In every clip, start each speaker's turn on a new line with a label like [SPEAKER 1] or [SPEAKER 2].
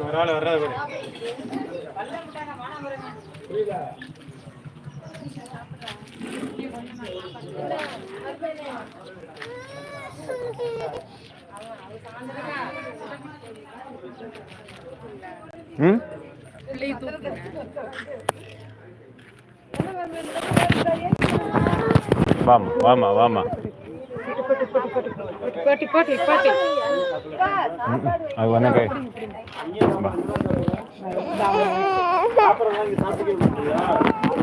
[SPEAKER 1] ஒரு ஆள் வர்றாரு.
[SPEAKER 2] வாமா வாமா வாமா. அது வணக்கம்.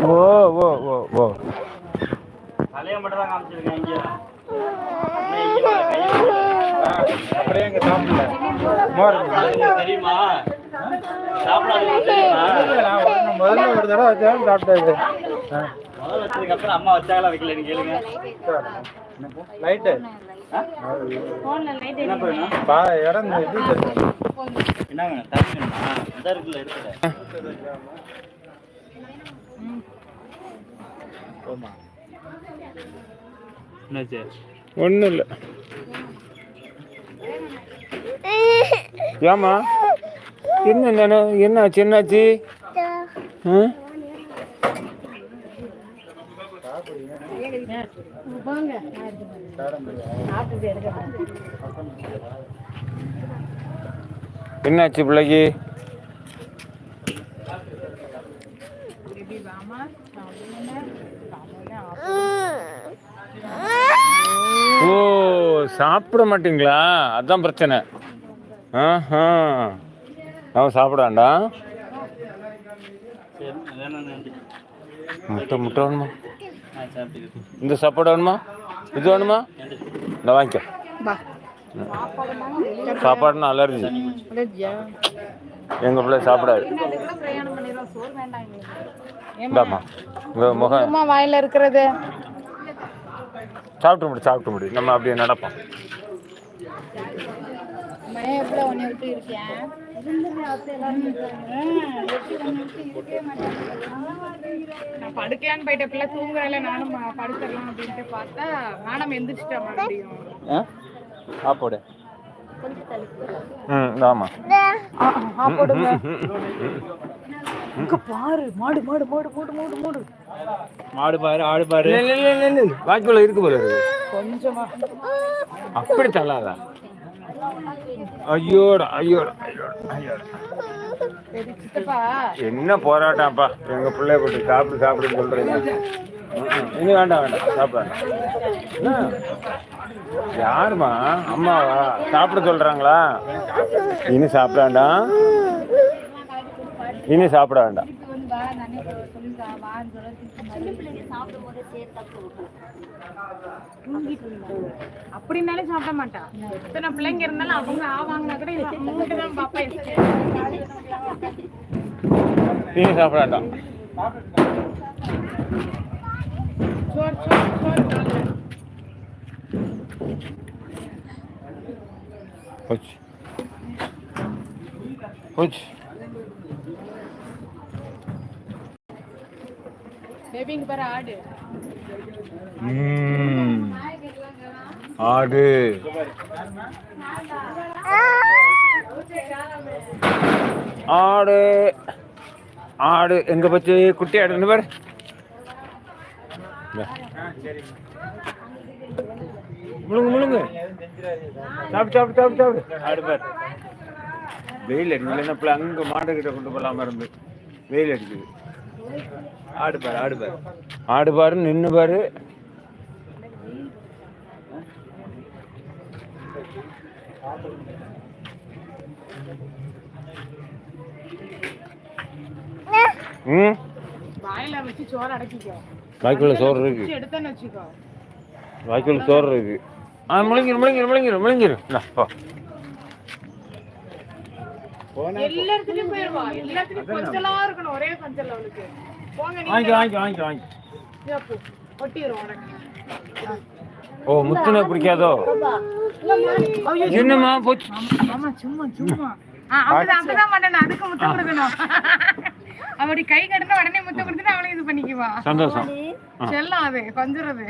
[SPEAKER 2] ஓ ஓ ஓ ஓ
[SPEAKER 1] தலையை மட்டும் தான் காமிச்சிருக்கேன். இங்கே அப்படியே இங்கே சாப்பிடல. தெரியுமா? சாப்பிடாது தெரியுமா? முதல்ல ஒரு தடவை வச்சாலும் சாப்பிட்டாது. முதல்ல வச்சதுக்கு அப்புறம் அம்மா வச்சாங்களா வைக்கலன்னு கேளுங்க. லைட்டு என்ன பண்ணணும்? இடம் என்ன வேணும்? தண்ணி வேணுமா? இதாக இருக்குல்ல, இருக்குது. என்னாச்சு?
[SPEAKER 2] ஒன்றும் இல்லை. ஏமா என்ன என்னாச்சு என்னாச்சு? என்னாச்சு பிள்ளைக்கு? ஓ சாப்பிட மாட்டீங்களா? அதான் பிரச்சனை. அவன் சாப்பிடாண்டா. முட்டை முட்டை வேணுமா? இந்த சாப்பாடு வேணுமா? இது வேணுமா? இந்த வாங்கிக்க. சாப்பாடுனா அலர்ஜி. எங்க பிள்ளை சாப்பிடாது. முகம்
[SPEAKER 3] வாயில இருக்கிறது
[SPEAKER 2] சாப்பிட்டு முடியும். நம்ம அப்படியே நடப்போம்.
[SPEAKER 3] நான் படுக்கலான்னு போயிட்ட பிள்ளை தூங்குறல, நானும் படுக்கலாம் அப்படின்ட்டு பார்த்தா நானும் எந்திரிச்சிட்டேன் மறுபடியும்.
[SPEAKER 1] சாப்பாடு
[SPEAKER 2] ஆமா
[SPEAKER 3] பாரு மாடு மாடு மாடு மாடு மாடு மாடு
[SPEAKER 1] மாடு பாரு, ஆடு பாரு.
[SPEAKER 2] வாய்க்குள்ள இருக்கு போல
[SPEAKER 3] கொஞ்சமா
[SPEAKER 2] அப்படி தள்ளாதா. ஐயோட ஐயோட ஐயோட ஐயோட என்ன போராட்டம்ப்பா. எங்க பிள்ளைய போட்டு சாப்பிடுன்னு சொல்றீங்க. இனி வேண்டாம் சாப்பிட வேண்டாம். யாருமா? அம்மாவா? சாப்பிட சொல்றாங்களா? இனி சாப்பிட வேண்டாம்.
[SPEAKER 3] அப்படின்னாலே சாப்பிட மாட்டா. இத்தனை பிள்ளைங்க இருந்தாலும் அவங்க ஆவாங்கன்னா கூட தான் பாப்பா.
[SPEAKER 2] இனி சாப்பிட வேண்டாம்.
[SPEAKER 3] பேபிங்க பாரு ஆடு.
[SPEAKER 2] ஆடு ஆடு ஆடு எங்க பச்சு குட்டி ஆடு பாரு. முழுங்கு சாப்பிட்டு ஆடு பாரு. வெயில் அடிக்கல. அங்க மாடு கிட்ட கொண்டு போகலாம இருந்து வெயில் அடிக்குது. ஆடு பாரு நின்று பாரு.
[SPEAKER 3] வாயில வச்சு சோறு அடக்கிக்கோ.
[SPEAKER 2] வாய்க்குள்ள சோறு இருக்கு.
[SPEAKER 3] எடுத்தேன்னு வச்சுக்கோ.
[SPEAKER 2] வாய்க்குள்ள சோறு இருக்கு. முழுங்கிரு.
[SPEAKER 3] எல்லாத்துலயும் போயிருவா. எல்லாத்துலயும் கொஞ்சலா இருக்கணும். ஒரே கொஞ்சல் அவளுக்கு.
[SPEAKER 2] வாங்கி
[SPEAKER 3] ஒட்டிரும் உனக்கு.
[SPEAKER 2] ஓ முத்துன பிடிக்காதோ? என்னமா போச்சு?
[SPEAKER 3] ஆமா சும்மா அப்படிதான் பண்ணணும். அதுக்கு முத்தம் கொடுக்கணும். அப்படி கை கட்டினா உடனே முத்தம் கொடுத்துட்டு அவளையும் இது பண்ணிக்குவா.
[SPEAKER 2] சந்தோஷம்.
[SPEAKER 3] செல்லம் அது கொஞ்சுறது.